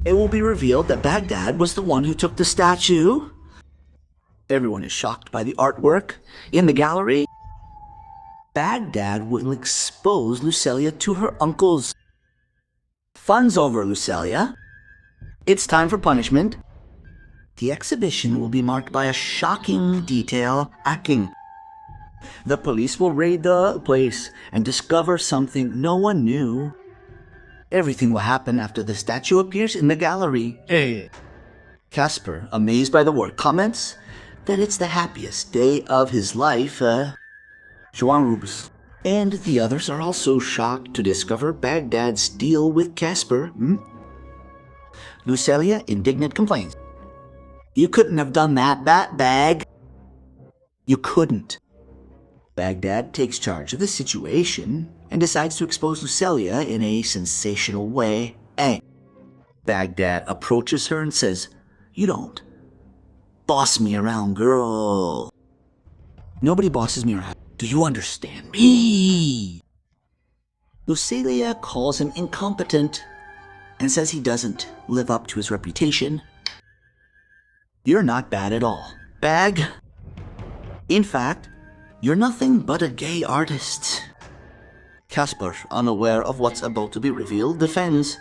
it will be revealed that Baghdad was the one who took the statue. Everyone is shocked by the artwork in the gallery. Baghdad will expose Lucelia to her uncles. Fun's over, Lucelia. It's time for punishment. The exhibition will be marked by a shocking detail hacking. The police will raid the place and discover something no one knew. Everything will happen after the statue appears in the gallery. Hey. Casper, amazed by the work, comments that it's the happiest day of his life. And the others are also shocked to discover Baghdad's deal with Casper. Lucelia, indignant, complains. You couldn't have done that, Bag. You couldn't. Baghdad takes charge of the situation and decides to expose Lucelia in a sensational way. Baghdad approaches her and says, "You don't boss me around, girl. Nobody bosses me around. Do you understand me?" Lucelia calls him incompetent and says he doesn't live up to his reputation. You're not bad at all, Bag. In fact, you're nothing but a gay artist. Casper, unaware of what's about to be revealed, defends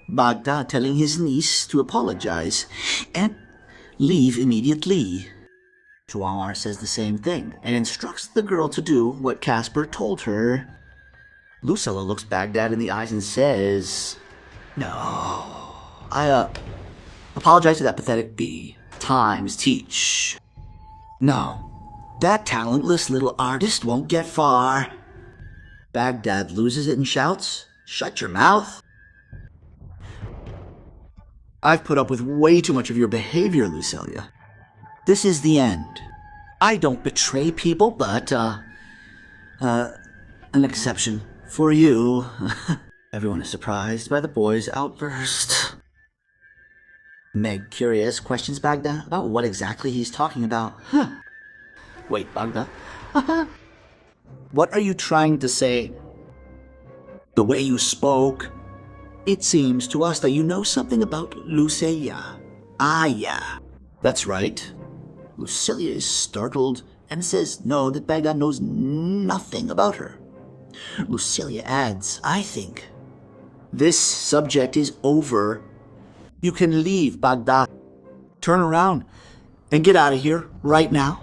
Baghdad, telling his niece to apologize and leave immediately. Joannar says the same thing and instructs the girl to do what Casper told her. Lucilla looks Baghdad in the eyes and says, "No, I apologize to that pathetic bee. Times teach. No, that talentless little artist won't get far." Baghdad loses it and shouts, "Shut your mouth. I've put up with way too much of your behavior, Lucelia. This is the end. I don't betray people, but, an exception for you." Everyone is surprised by the boy's outburst. Meg, curious, questions Baghdad about what exactly he's talking about. Wait, Baghdad? What are you trying to say? The way you spoke, it seems to us that you know something about Lucelia. Yeah. That's right. Lucelia is startled and says no, that Baghdad knows nothing about her. Lucelia adds, "I think this subject is over. You can leave, Baghdad. Turn around and get out of here right now."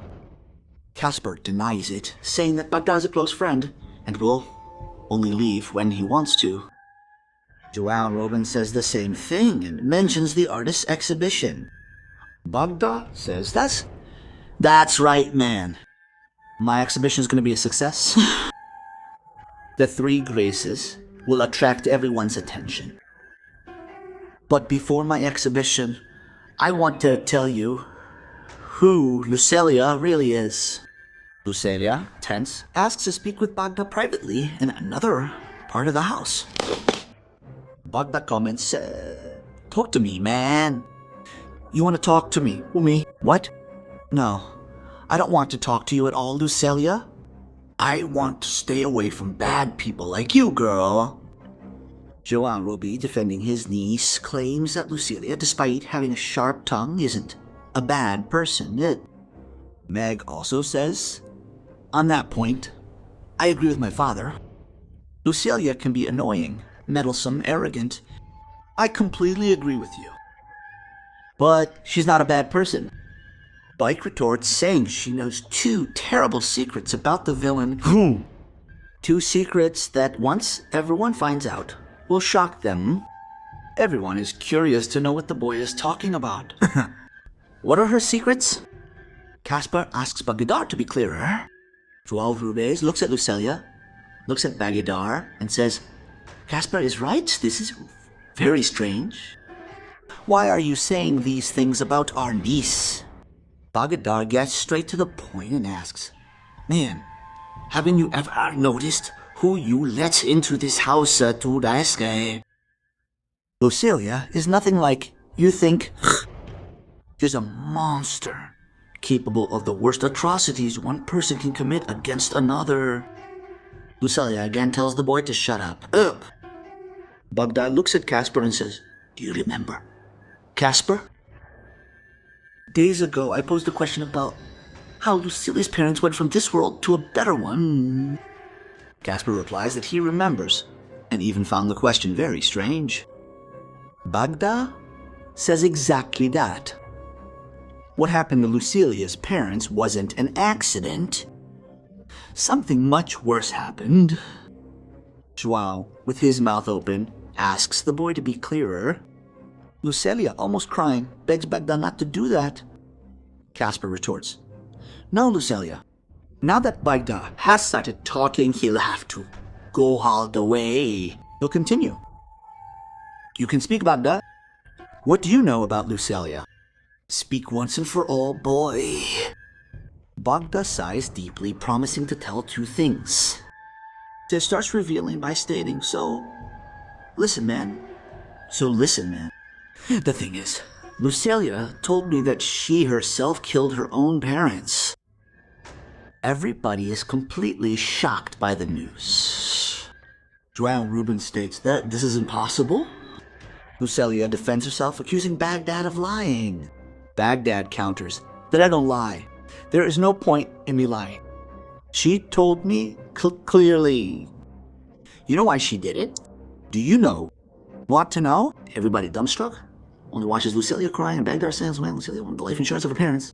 Casper denies it, saying that Baghdad is a close friend and will only leave when he wants to. Joanne Robin says the same thing and mentions the artist's exhibition. Baghdad says, That's right, man. My exhibition is going to be a success." The three graces will attract everyone's attention. But before my exhibition, I want to tell you who Lucelia really is. Lucelia, tense, asks to speak with Baghdad privately in another part of the house. Baghdad comments, "Talk to me, man." "You want to talk to me?" "Me? What?" "No, I don't want to talk to you at all, Lucelia. I want to stay away from bad people like you, girl." Joanne Roby, defending his niece, claims that Lucelia, despite having a sharp tongue, isn't a bad person. Meg also says, "On that point, I agree with my father. Lucelia can be annoying, meddlesome, arrogant. I completely agree with you. But she's not a bad person." Bike retorts, saying she knows two terrible secrets about the villain. Two secrets that, once everyone finds out, will shock them. Everyone is curious to know what the boy is talking about. What are her secrets? Casper asks Baghdad to be clearer. Joao Rubes looks at Lucelia, looks at Baghdad, and says, "Casper is right. This is very strange. Why are you saying these things about our niece?" Baghdad gets straight to the point and asks, "Man, haven't you ever noticed who you let into this house to the Lucelia is nothing like you think. She's a monster, capable of the worst atrocities one person can commit against another." Lucelia again tells the boy to shut up. Baghdad looks at Casper and says, "Do you remember Casper? Days ago, I posed a question about how Lucilia's parents went from this world to a better one. Casper replies that he remembers, and even found the question very strange. Bagda says exactly that. What happened to Lucilia's parents wasn't an accident. Something much worse happened. Joao, with his mouth open, asks the boy to be clearer. Lucilia, almost crying, begs Bagda not to do that. Casper retorts, "No, Lucilia. Now that Bagda has started talking, he'll have to go all the way." He'll continue. "You can speak, Bagda. What do you know about Lucilia? Speak once and for all, boy." Bagda sighs deeply, promising to tell two things. He starts revealing by stating, So listen, man. The thing is, Lucilia told me that she herself killed her own parents. Everybody is completely shocked by the news. Joao Rubin states that this is impossible. Lucilia defends herself, accusing Baghdad of lying. Baghdad counters that I don't lie. There is no point in me lying. She told me clearly. You know why she did it? Do you know? Want to know? Everybody dumbstruck? Only watches Lucilia cry and Baghdad says, well, Lucilia wanted the life insurance of her parents.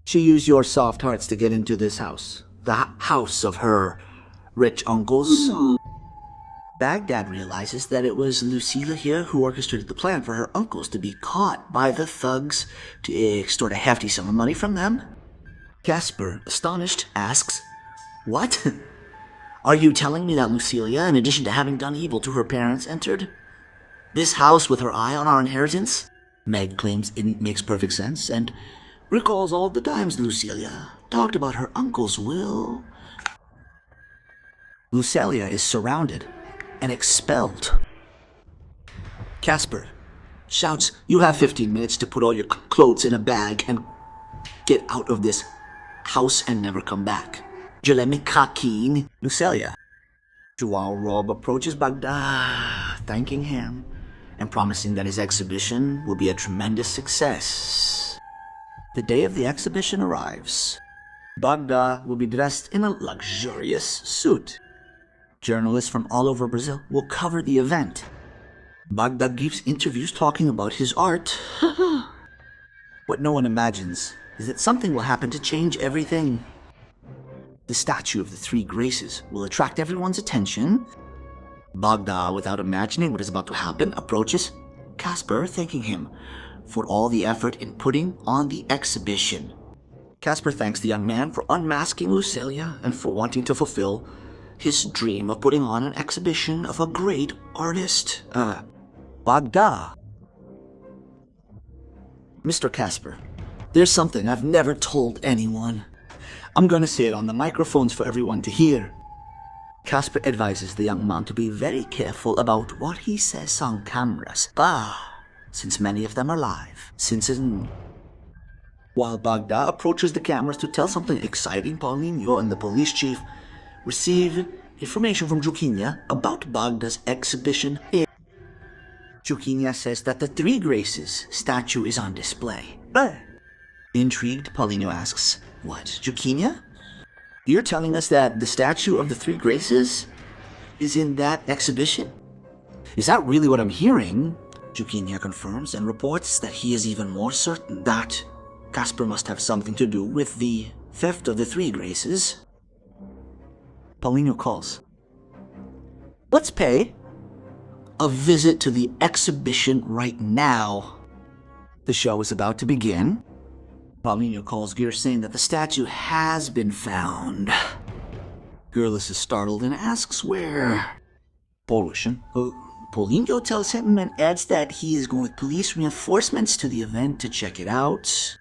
She used your soft hearts to get into this house. The house of her rich uncles. Baghdad realizes that it was Lucilia here who orchestrated the plan for her uncles to be caught by the thugs to extort a hefty sum of money from them. Casper, astonished, asks, What? Are you telling me that Lucilia, in addition to having done evil to her parents, entered this house with her eye on our inheritance? Meg claims it makes perfect sense and recalls all the times Lucilia talked about her uncle's will. Lucilia is surrounded and expelled. Casper shouts, You have 15 minutes to put all your clothes in a bag and get out of this house and never come back. Je l'aime coquine. Lucilia. Joao Rob approaches Baghdad, thanking him and promising that his exhibition will be a tremendous success. The day of the exhibition arrives. Baghdad will be dressed in a luxurious suit. Journalists from all over Brazil will cover the event. Baghdad gives interviews talking about his art. What no one imagines is that something will happen to change everything. The statue of the three graces will attract everyone's attention. Baghdad, without imagining what is about to happen, approaches Casper, thanking him for all the effort in putting on the exhibition. Casper thanks the young man for unmasking Lucilia and for wanting to fulfill his dream of putting on an exhibition of a great artist. Baghdad. Mr. Casper, there's something I've never told anyone. I'm gonna say it on the microphones for everyone to hear. Casper advises the young man to be very careful about what he says on cameras, since many of them are live. While Baghdad approaches the cameras to tell something exciting, Paulinho and the police chief receive information from Juquinha about Baghdad's exhibition. Juquinha says that the Three Graces statue is on display. Intrigued, Paulinho asks, What, Juquinha? You're telling us that the statue of the Three Graces is in that exhibition? Is that really what I'm hearing? Juquinha confirms and reports that he is even more certain that Casper must have something to do with the theft of the Three Graces. Paulinho calls. Let's pay a visit to the exhibition right now. The show is about to begin. Paulinho calls Gear saying that the statue has been found. Gearless is startled and asks where. Paulinho tells him and adds that he is going with police reinforcements to the event to check it out.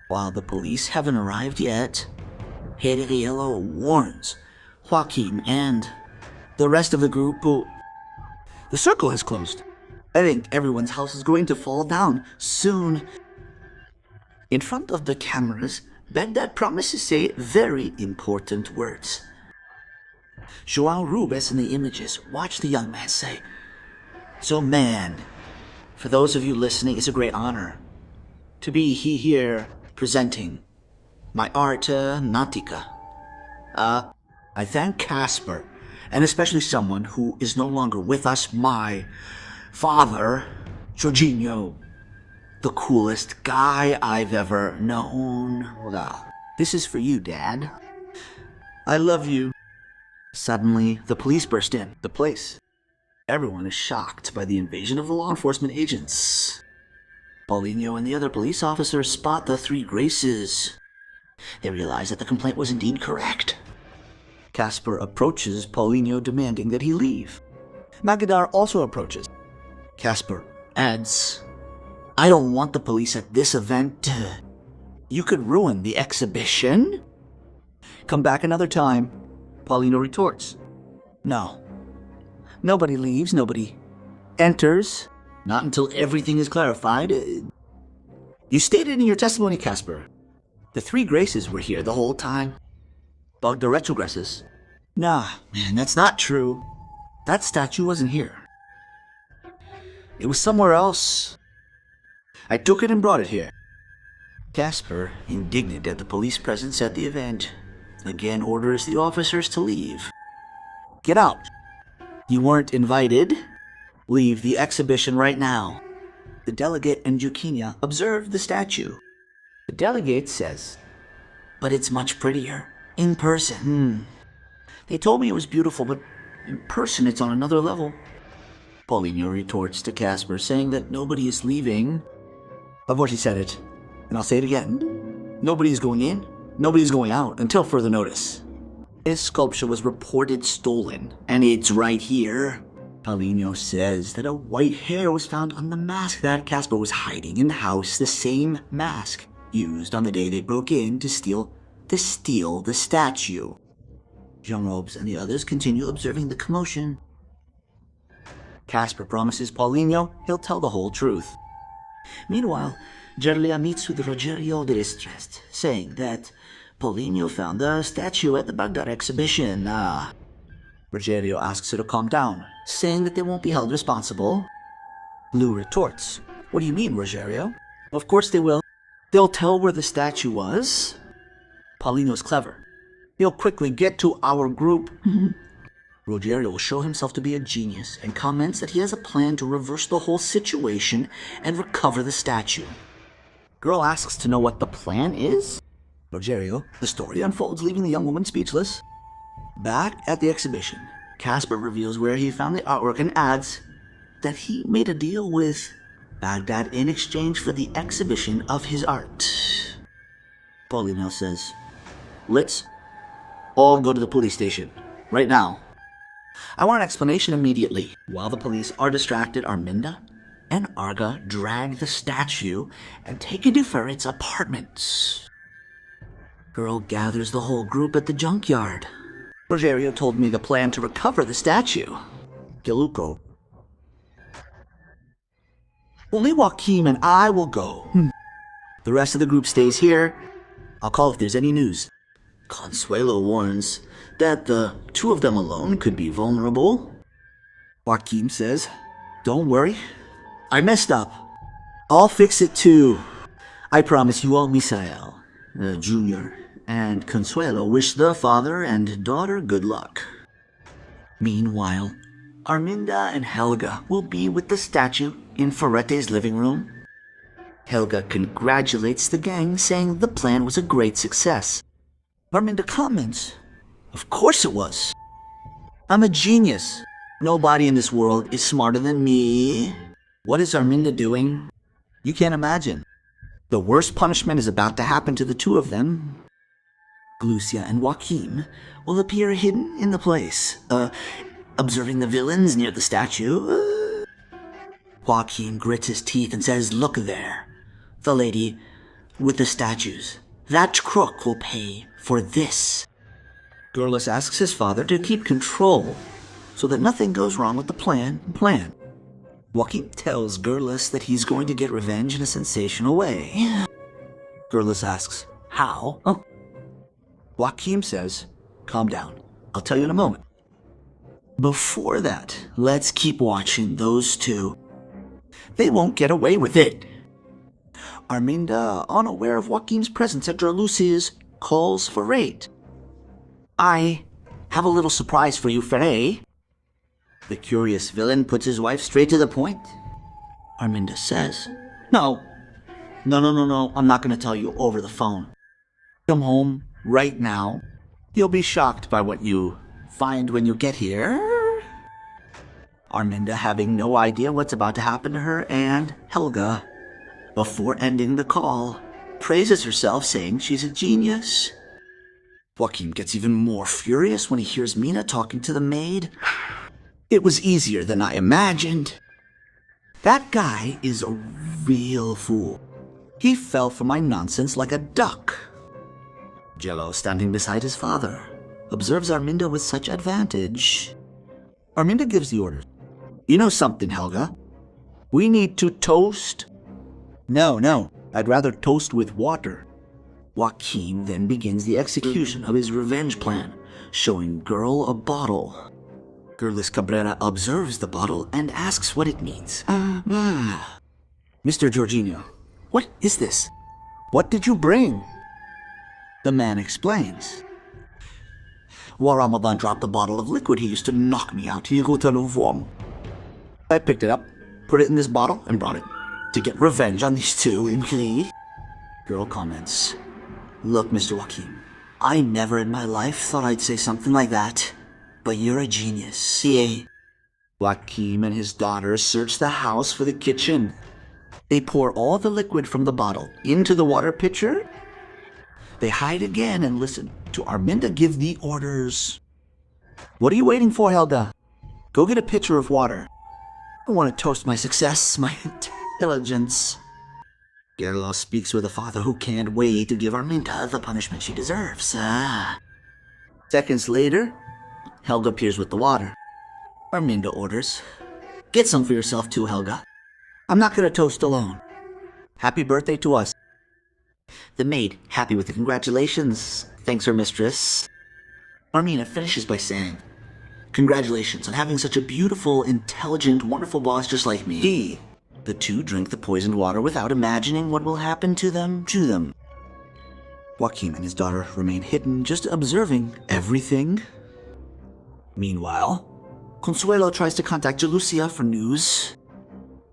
While the police haven't arrived yet, Heriello warns Joaquin and the rest of the group. The circle has closed. I think everyone's house is going to fall down soon. In front of the cameras, Baghdad promises to say very important words. Joao Rubens in the images. Watch the young man say, "So man, for those of you listening, it's a great honor to be here presenting my art nautica. I thank Casper, and especially someone who is no longer with us, my father, Jorginho, the coolest guy I've ever known. This is for you, Dad. I love you." Suddenly, the police burst in the place. Everyone is shocked by the invasion of the law enforcement agents. Paulinho and the other police officers spot the three graces. They realize that the complaint was indeed correct. Casper approaches Paulinho, demanding that he leave. Magadar also approaches. Casper adds, "I don't want the police at this event. You could ruin the exhibition. Come back another time." Paulinho retorts, "No. Nobody leaves, nobody enters. Not until everything is clarified. You stated in your testimony, Casper, the three graces were here the whole time. But the retrogresses. Nah, man, that's not true. That statue wasn't here. It was somewhere else. I took it and brought it here." Casper, indignant at the police presence at the event, again orders the officers to leave. "Get out. You weren't invited. Leave the exhibition right now." The delegate and Juquinha observe the statue. The delegate says, "But it's much prettier in person. They told me it was beautiful, but in person it's on another level." Paulinho retorts to Casper, saying that nobody is leaving. I've already said it, and I'll say it again. Nobody is going in, nobody is going out until further notice. This sculpture was reported stolen, and it's right here. Paulinho says that a white hair was found on the mask that Casper was hiding in the house, the same mask used on the day they broke in to steal the statue. Jean Robes and the others continue observing the commotion. Casper promises Paulinho he'll tell the whole truth. Meanwhile, Gerlia meets with Rogerio the Distressed, saying that Paulinho found the statue at the Baghdad exhibition. Rogerio asks her to calm down, saying that they won't be held responsible. Lou retorts, "What do you mean, Rogerio? Of course they will. They'll tell where the statue was." Paulinho's clever. He'll quickly get to our group. Rogerio will show himself to be a genius and comments that he has a plan to reverse the whole situation and recover the statue. Girl asks to know what the plan is. Rogerio, the story unfolds, leaving the young woman speechless. Back at the exhibition, Casper reveals where he found the artwork and adds that he made a deal with Baghdad in exchange for the exhibition of his art. Paulinho says, "Let's all go to the police station, right now. I want an explanation immediately." While the police are distracted, Arminda and Arga drag the statue and take it to Ferret's apartment. Girl gathers the whole group at the junkyard. Rogerio told me the plan to recover the statue. Geluco. Only Joaquim and I will go. The rest of the group stays here. I'll call if there's any news. Consuelo warns that the two of them alone could be vulnerable. Joaquim says, "Don't worry. I messed up. I'll fix it too. I promise you all, Misael, Junior, and Consuelo wish the father and daughter good luck." Meanwhile, Arminda and Helga will be with the statue in Ferrete's living room. Helga congratulates the gang, saying the plan was a great success. Arminda comments, "Of course it was. I'm a genius. Nobody in this world is smarter than me." What is Arminda doing? You can't imagine. The worst punishment is about to happen to the two of them. Glucia and Joaquim will appear hidden in the place, observing the villains near the statue. Joaquim grits his teeth and says, "Look there, the lady with the statues. That crook will pay for this." Gurlis asks his father to keep control so that nothing goes wrong with the plan. Joaquim tells Gurlis that he's going to get revenge in a sensational way. Gurlis asks, "How?" Joaquim says, "Calm down. I'll tell you in a moment." Before that, let's keep watching those two. They won't get away with it. Arminda, unaware of Joaquim's presence at Lucy's, calls for aid. I have a little surprise for you, Ferre. The curious villain puts his wife straight to the point. Arminda says, No, I'm not going to tell you over the phone. Come home right now. You'll be shocked by what you find when you get here. Arminda, having no idea what's about to happen to her, and Helga, before ending the call, praises herself, saying she's a genius. Joaquim gets even more furious when he hears Mina talking to the maid. It was easier than I imagined. That guy is a real fool. He fell for my nonsense like a duck. Jello, standing beside his father, observes Arminda with such advantage. Arminda gives the orders. You know something, Helga? We need to toast. No, I'd rather toast with water. Joaquim then begins the execution of his revenge plan, showing Girl a bottle. Girlis Cabrera observes the bottle and asks what it means. Mr. Jorginho, what is this? What did you bring? The man explains. While Ramadan dropped a bottle of liquid, he used to knock me out. I picked it up, put it in this bottle, and brought it to get revenge on these two. Girl comments. Look, Mr. Joaquim, I never in my life thought I'd say something like that, but you're a genius. Yeah. Joaquim and his daughter search the house for the kitchen. They pour all the liquid from the bottle into the water pitcher. They hide again and listen to Arminda give the orders. What are you waiting for, Helga? Go get a pitcher of water. I want to toast my success, my intelligence. Gerlo speaks with a father who can't wait to give Arminda the punishment she deserves. Seconds later, Helga appears with the water. Arminda orders, Get some for yourself too, Helga. I'm not going to toast alone. Happy birthday to us. The maid, happy with the congratulations, thanks her mistress. Armina finishes by saying, Congratulations on having such a beautiful, intelligent, wonderful boss just like me. The two drink the poisoned water without imagining what will happen to them. Joaquim and his daughter remain hidden, just observing everything. Meanwhile, Consuelo tries to contact Lucia for news.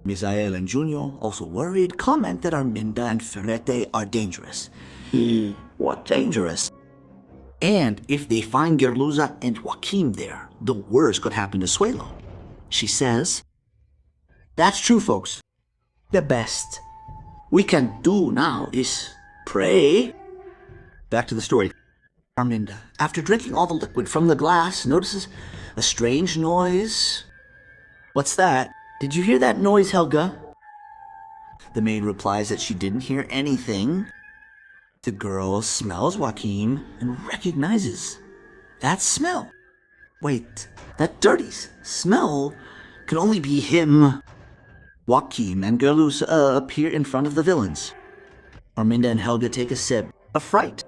Misael and Junio, also worried, comment that Arminda and Ferrete are dangerous. What dangerous? And if they find Gerluza and Joaquim there, the worst could happen to Suelo. She says, That's true, folks. The best we can do now is pray. Back to the story. Arminda, after drinking all the liquid from the glass, notices a strange noise. What's that? Did you hear that noise, Helga? The maid replies that she didn't hear anything. The girl smells Joaquim and recognizes that smell. Wait, that dirty smell could only be him. Joaquim and Gerlus appear in front of the villains. Arminda and Helga take a sip of fright.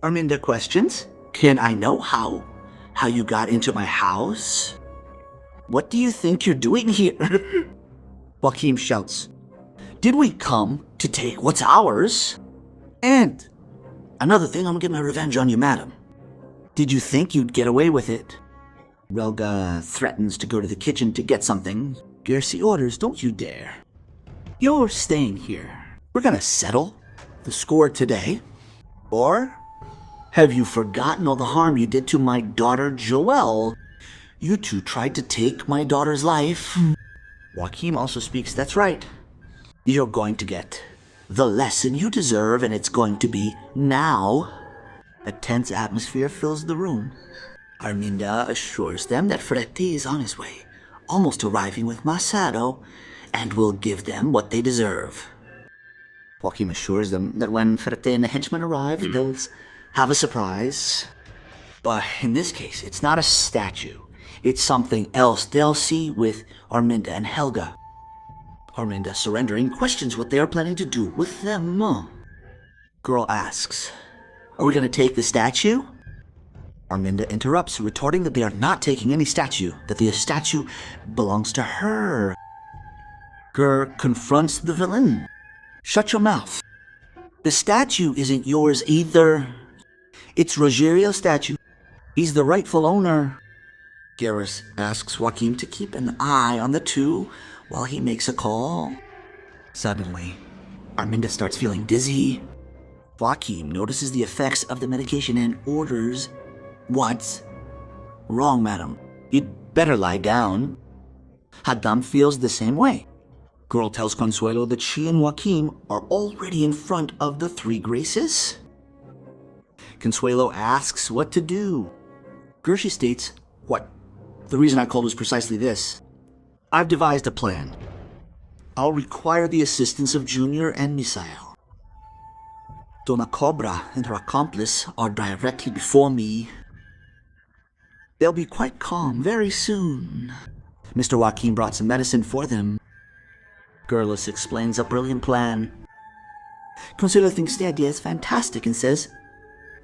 Arminda questions, Can I know how you got into my house? What do you think you're doing here? Joaquim shouts, Did we come to take what's ours? And another thing, I'm gonna get my revenge on you, madam. Did you think you'd get away with it? Relga threatens to go to the kitchen to get something. Gersi orders, Don't you dare. You're staying here. We're gonna settle the score today. Or have you forgotten all the harm you did to my daughter Joelle? You two tried to take my daughter's life. Joaquim also speaks, That's right. You're going to get the lesson you deserve, and it's going to be now. A tense atmosphere fills the room. Arminda assures them that Ferretti is on his way, almost arriving with Masado, and will give them what they deserve. Joaquim assures them that when Ferretti and the henchmen arrive, they'll have a surprise. But in this case, it's not a statue. It's something else they'll see with Arminda and Helga. Arminda, surrendering, questions what they are planning to do with them. Girl asks, Are we going to take the statue? Arminda interrupts, retorting that they are not taking any statue, that the statue belongs to her. Gur confronts the villain. Shut your mouth. The statue isn't yours either. It's Rogerio's statue. He's the rightful owner. Garrus asks Joachim to keep an eye on the two while he makes a call. Suddenly, Arminda starts feeling dizzy. Joachim notices the effects of the medication and orders, "What's wrong, madam? You'd better lie down." Haddam feels the same way. Girl tells Consuelo that she and Joachim are already in front of the three graces. Consuelo asks what to do. Gershi states, "What? The reason I called was precisely this. I've devised a plan. I'll require the assistance of Junior and Misael. Dona Cobra and her accomplice are directly before me. They'll be quite calm very soon. Mr. Joachim brought some medicine for them." Gerlis explains a brilliant plan. Consuelo thinks the idea is fantastic and says,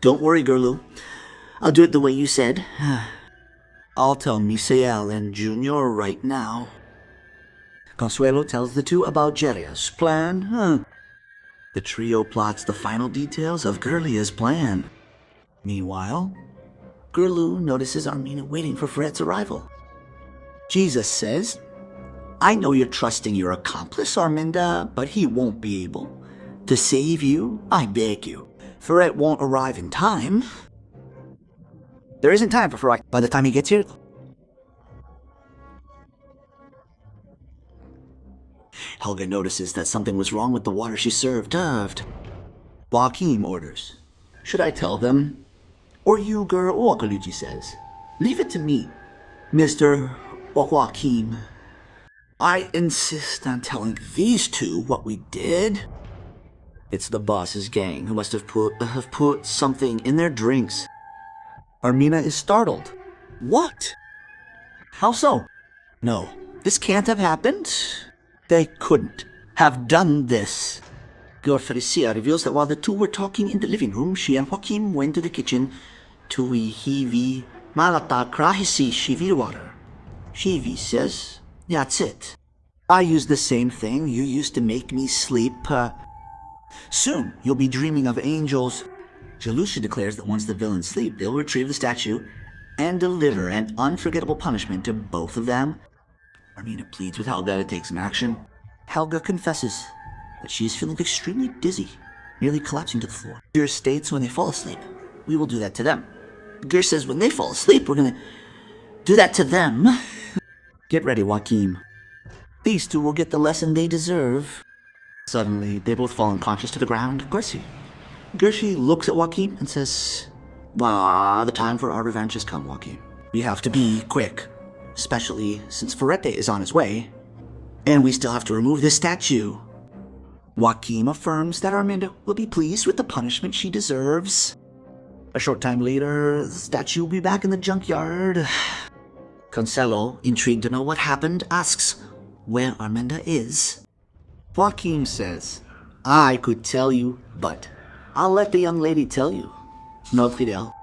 "Don't worry, Gerlu. I'll do it the way you said. I'll tell Misael and Junior right now." Consuelo tells the two about Jeria's plan. The trio plots the final details of Gerlia's plan. Meanwhile, Gerlu notices Armina waiting for Fred's arrival. Jesus says, "I know you're trusting your accomplice, Arminda, but he won't be able. To save you, I beg you. Ferret won't arrive in time." There isn't time for Ferret by the time he gets here. Helga notices that something was wrong with the water she served. Joachim orders, "Should I tell them? Or you, girl?" Okaluji says, "Leave it to me, Mr. Joachim. I insist on telling these two what we did." It's the boss's gang who must have put something in their drinks. Armina is startled. "What? How so?" "No, this can't have happened. They couldn't have done this." Felicia reveals that while the two were talking in the living room, she and Joachim went to the kitchen to hivi malata krahisi shivi water. Shivi says, "That's it. I use the same thing you used to make me sleep. Soon you'll be dreaming of angels." Jalusha declares that once the villains sleep, they'll retrieve the statue and deliver an unforgettable punishment to both of them. Armina pleads with Helga to take some action. Helga confesses that she is feeling extremely dizzy, nearly collapsing to the floor. Gur states when they fall asleep, we will do that to them. Gur says when they fall asleep, we're gonna do that to them. Get ready, Joachim. These two will get the lesson they deserve. Suddenly, they both fall unconscious to the ground. Gershi looks at Joachim and says, "The time for our revenge has come, Joachim. We have to be quick, especially since Ferrete is on his way, and we still have to remove this statue." Joachim affirms that Arminda will be pleased with the punishment she deserves. A short time later, the statue will be back in the junkyard. Consuelo, intrigued to know what happened, asks where Arminda is. Joachim says, "I could tell you, but I'll let the young lady tell you." No, Fidel.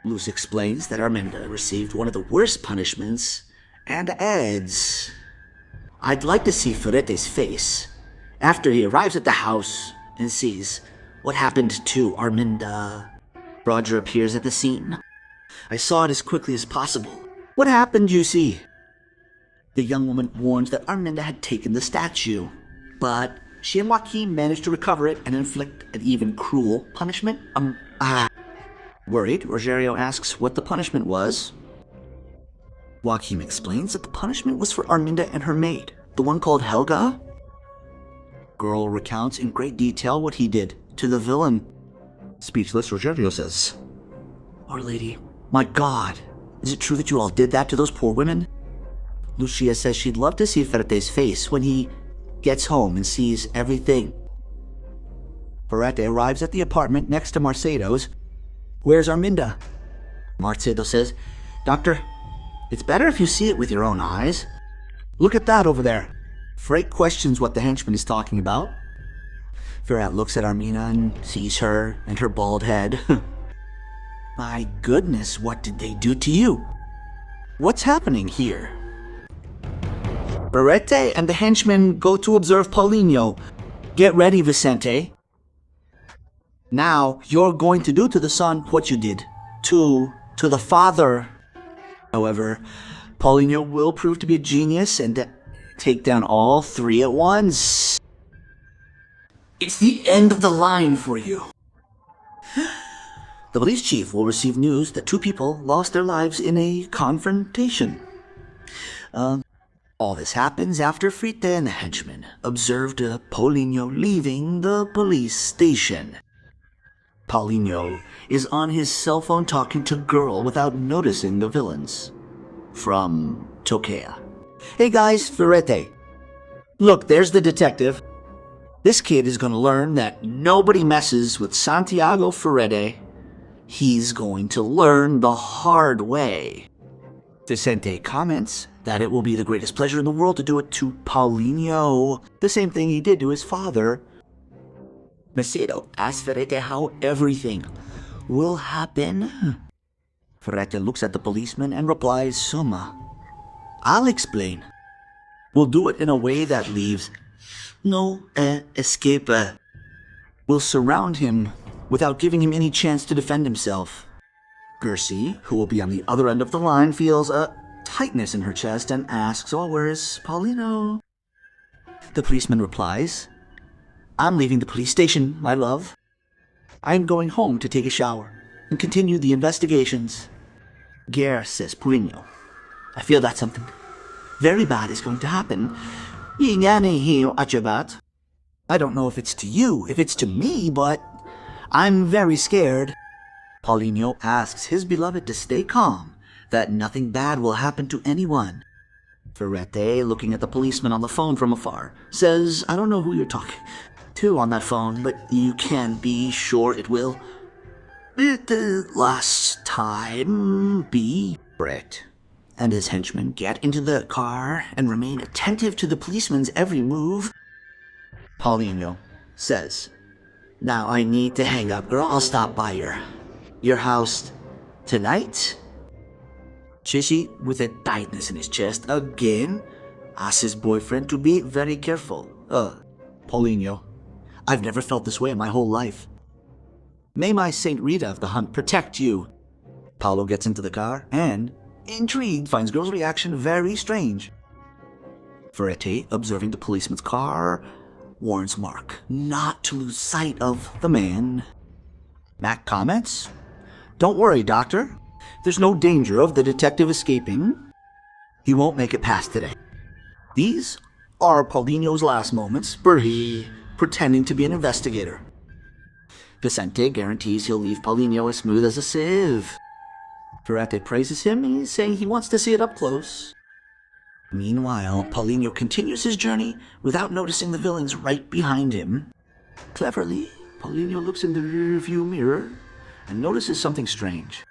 Luz explains that Arminda received one of the worst punishments and adds, "I'd like to see Ferrete's face after he arrives at the house and sees what happened to Arminda." Roger appears at the scene. "I saw it as quickly as possible. What happened, you see?" The young woman warns that Arminda had taken the statue, but she and Joachim managed to recover it and inflict an even cruel punishment. Worried, Rogerio asks what the punishment was. Joachim explains that the punishment was for Arminda and her maid, the one called Helga. Girl recounts in great detail what he did to the villain. Speechless, Rogerio says, "Our Lady, my God, is it true that you all did that to those poor women?" Lucia says she'd love to see Ferrete's face when he gets home and sees everything. Ferrete arrives at the apartment next to Marcedo's. "Where's Arminda?" Marcedo says, "Doctor, it's better if you see it with your own eyes. Look at that over there." Ferret questions what the henchman is talking about. Ferret looks at Armina and sees her and her bald head. My goodness, what did they do to you? What's happening here? Berete and the henchmen go to observe Paulinho. Get ready, Vicente. Now, you're going to do to the son what you did to the father. However, Paulinho will prove to be a genius and take down all three at once. It's the end of the line for you. The police chief will receive news that two people lost their lives in a confrontation. All this happens after Frite and the henchman observed Paulinho leaving the police station. Paulinho is on his cell phone talking to a girl without noticing the villains. From Tokea. Hey guys, Ferrete. Look, there's the detective. This kid is going to learn that nobody messes with Santiago Ferrete. He's going to learn the hard way. Vicente comments that it will be the greatest pleasure in the world to do it to Paulinho, the same thing he did to his father. Macedo asks Ferrete how everything will happen. Ferrete looks at the policeman and replies, Suma, I'll explain. We'll do it in a way that leaves no escape. We'll surround him without giving him any chance to defend himself. Gersie, who will be on the other end of the line, feels a tightness in her chest and asks, oh, where is Paulino? The policeman replies, I'm leaving the police station, my love. I'm going home to take a shower and continue the investigations. Ger says, Paulinho, I feel that something very bad is going to happen. I don't know if it's to you, if it's to me, but I'm very scared. Paulinho asks his beloved to stay calm, that nothing bad will happen to anyone. Ferrete, looking at the policeman on the phone from afar, says, I don't know who you're talking to on that phone, but you can be sure it will. Last time be Brett and his henchmen get into the car and remain attentive to the policeman's every move. Paulinho says, now I need to hang up, girl. I'll stop by your house tonight. Chishi, with a tightness in his chest, again asks his boyfriend to be very careful. Paulinho, I've never felt this way in my whole life. May my Saint Rita of the hunt protect you. Paulo gets into the car and, intrigued, finds girl's reaction very strange. Ferrete, observing the policeman's car, warns Mark not to lose sight of the man. Mac comments, don't worry, doctor. There's no danger of the detective escaping. He won't make it past today. These are Paulinho's last moments, pretending to be an investigator. Vicente guarantees he'll leave Paulinho as smooth as a sieve. Ferrete praises him, he's saying he wants to see it up close. Meanwhile, Paulinho continues his journey without noticing the villains right behind him. Cleverly, Paulinho looks in the rearview mirror and notices something strange.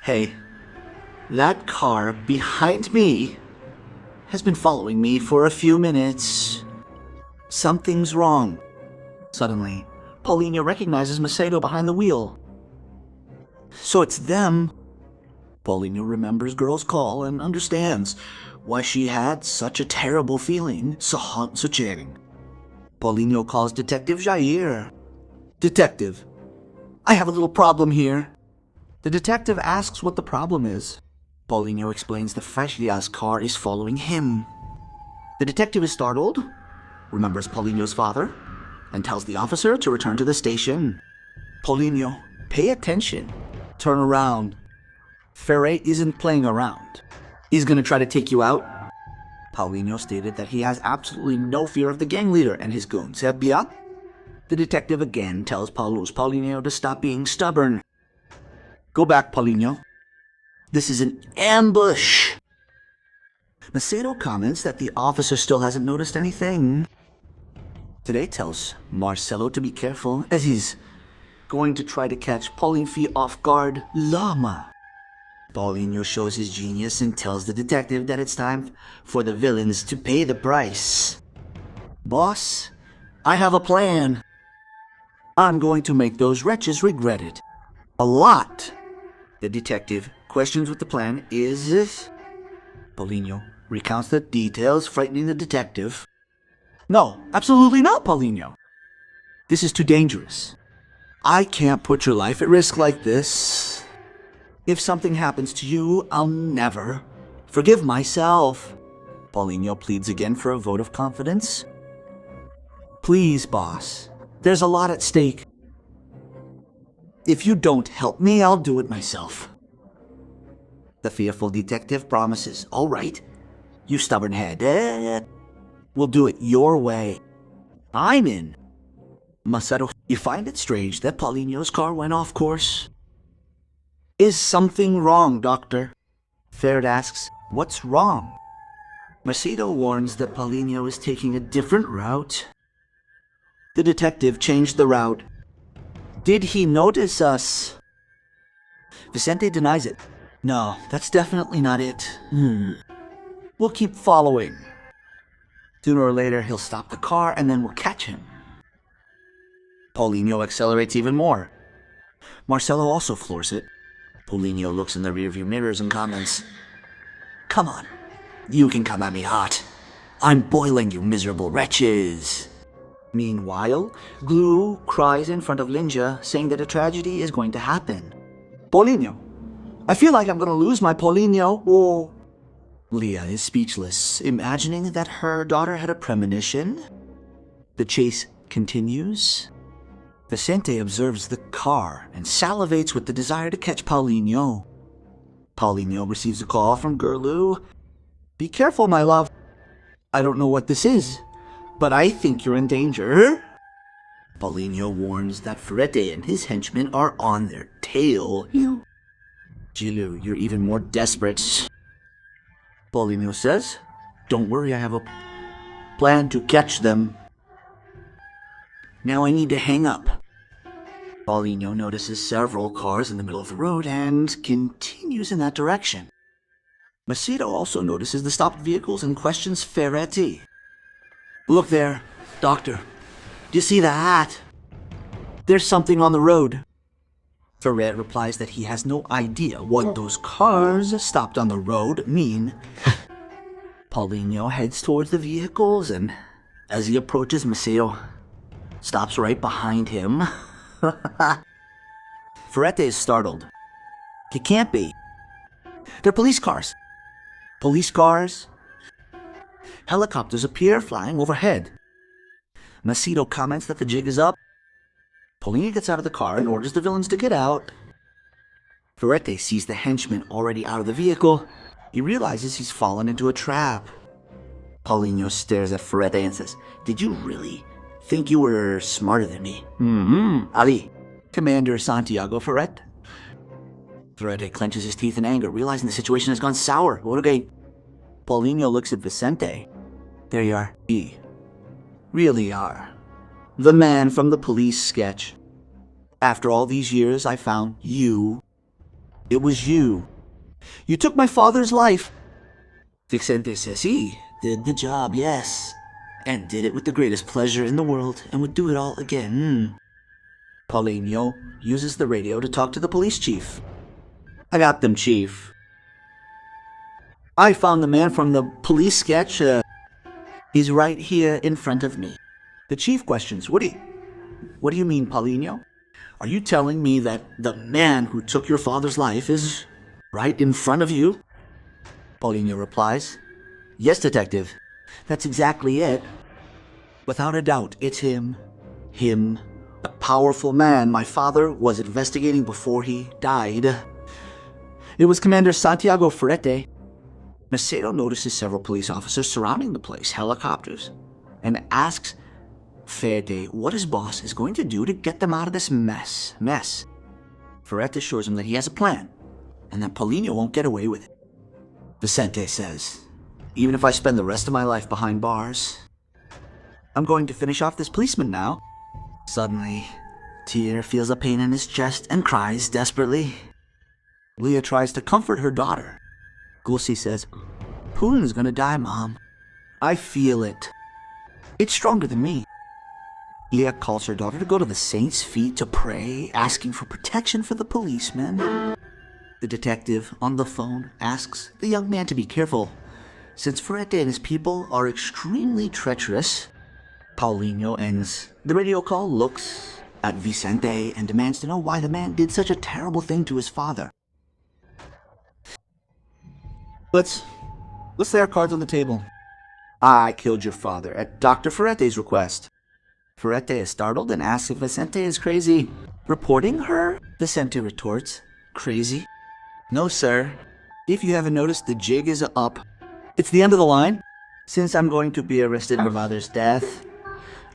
Hey, that car behind me has been following me for a few minutes. Something's wrong. Suddenly, Paulinho recognizes Macedo behind the wheel. So it's them. Paulinho remembers girl's call and understands why she had such a terrible feeling. Paulinho calls Detective Jair. Detective, I have a little problem here. The detective asks what the problem is. Paulinho explains the Fascia's car is following him. The detective is startled, remembers Paulinho's father, and tells the officer to return to the station. Paulinho, pay attention. Turn around. Ferre isn't playing around. He's gonna try to take you out. Paulinho stated that he has absolutely no fear of the gang leader and his goons. The detective again tells Paulinho to stop being stubborn. Go back, Paulinho. This is an ambush. Macedo comments that the officer still hasn't noticed anything. Today tells Marcelo to be careful as he's going to try to catch Paulinho off guard. Llama. Paulinho shows his genius and tells the detective that it's time for the villains to pay the price. Boss, I have a plan. I'm going to make those wretches regret it. A lot. The detective questions what the plan is. Paulinho recounts the details, frightening the detective. No, absolutely not, Paulinho. This is too dangerous. I can't put your life at risk like this. If something happens to you, I'll never forgive myself. Paulinho pleads again for a vote of confidence. Please, boss. There's a lot at stake. If you don't help me, I'll do it myself. The fearful detective promises. All right, you stubborn head. We'll do it your way. I'm in. Macedo, you find it strange that Paulinho's car went off course? Is something wrong, Doctor? Ferret asks, what's wrong? Macedo warns that Paulinho is taking a different route. The detective changed the route. Did he notice us? Vicente denies it. No, that's definitely not it. We'll keep following. Sooner or later, he'll stop the car and then we'll catch him. Paulinho accelerates even more. Marcelo also floors it. Paulinho looks in the rearview mirrors and comments, come on, you can come at me hot. I'm boiling, you miserable wretches. Meanwhile, Glue cries in front of Linja, saying that a tragedy is going to happen. Paulinho, I feel like I'm going to lose my Paulinho. Oh. Leah is speechless, imagining that her daughter had a premonition. The chase continues. Vicente observes the car and salivates with the desire to catch Paulinho. Paulinho receives a call from Gerlu. Be careful, my love. I don't know what this is, but I think you're in danger. Paulinho warns that Ferrete and his henchmen are on their tail. Gilu, you're even more desperate. Paulinho says, don't worry, I have a plan to catch them. Now I need to hang up. Paulinho notices several cars in the middle of the road and continues in that direction. Macedo also notices the stopped vehicles and questions Ferretti. Look there, Doctor. Do you see that? There's something on the road. Ferret replies that he has no idea what those cars stopped on the road mean. Paulinho heads towards the vehicles, and as he approaches, Maceo stops right behind him. Ferrete is startled. It can't be. They're police cars. Police cars? Helicopters appear flying overhead. Macedo comments that the jig is up. Paulinho gets out of the car and orders the villains to get out. Ferrete sees the henchman already out of the vehicle. He realizes he's fallen into a trap. Paulinho stares at Ferrete and says, did you really think you were smarter than me? Ali, Commander Santiago Ferret. Ferrete clenches his teeth in anger, realizing the situation has gone sour. Okay. Paulinho looks at Vicente. There you are. You really are the man from the police sketch. After all these years, I found you. It was you. You took my father's life. Vicente says he did the job, yes. And did it with the greatest pleasure in the world, and would do it all again. Paulinho uses the radio to talk to the police chief. I got them, Chief. I found the man from the police sketch. He's right here in front of me. The chief questions, what do you mean, Paulinho? Are you telling me that the man who took your father's life is right in front of you? Paulinho replies, yes, detective. That's exactly it. Without a doubt, it's him. Him. A powerful man my father was investigating before he died. It was Commander Santiago Ferrete. Macedo notices several police officers surrounding the place, helicopters, and asks Ferrete what his boss is going to do to get them out of this mess. Ferrete assures him that he has a plan, and that Paulinho won't get away with it. Vicente says, even if I spend the rest of my life behind bars, I'm going to finish off this policeman now. Suddenly, Tyr feels a pain in his chest and cries desperately. Leah tries to comfort her daughter. Gulsi says, Poon's gonna die, Mom. I feel it. It's stronger than me. Leah calls her daughter to go to the saint's feet to pray, asking for protection for the policeman. The detective on the phone asks the young man to be careful, since Ferrete and his people are extremely treacherous. Paulinho ends the radio call, looks at Vicente, and demands to know why the man did such a terrible thing to his father. Let's lay our cards on the table. I killed your father at Dr. Ferrete's request. Ferrete is startled and asks if Vicente is crazy. Reporting her? Vicente retorts, crazy? No, sir. If you haven't noticed, the jig is up. It's the end of the line. Since I'm going to be arrested for father's death,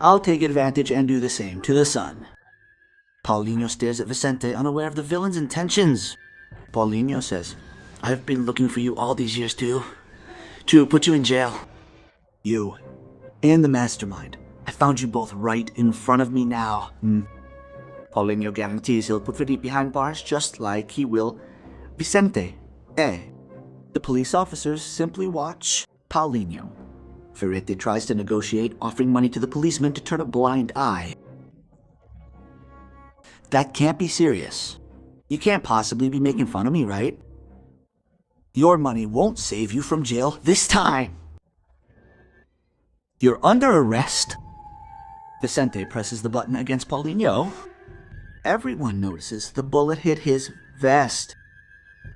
I'll take advantage and do the same to the son. Paulinho stares at Vicente, unaware of the villain's intentions. Paulinho says, I've been looking for you all these years to put you in jail. You and the mastermind. I found you both right in front of me now. Paulinho guarantees he'll put Felipe behind bars just like he will Vicente. The police officers simply watch Paulinho. Ferrete tries to negotiate, offering money to the policeman to turn a blind eye. That can't be serious. You can't possibly be making fun of me, right? Your money won't save you from jail this time. You're under arrest. Vicente presses the button against Paulinho. Everyone notices the bullet hit his vest.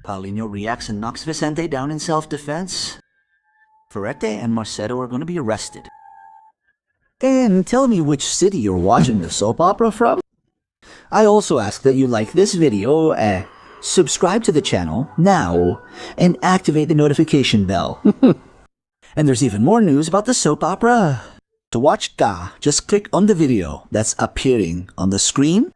Paulinho reacts and knocks Vicente down in self-defense. Ferrete and Marcelo are going to be arrested. And tell me which city you're watching the soap opera from. I also ask that you like this video, subscribe to the channel now, and activate the notification bell. And there's even more news about the soap opera. To watch Ga, just click on the video that's appearing on the screen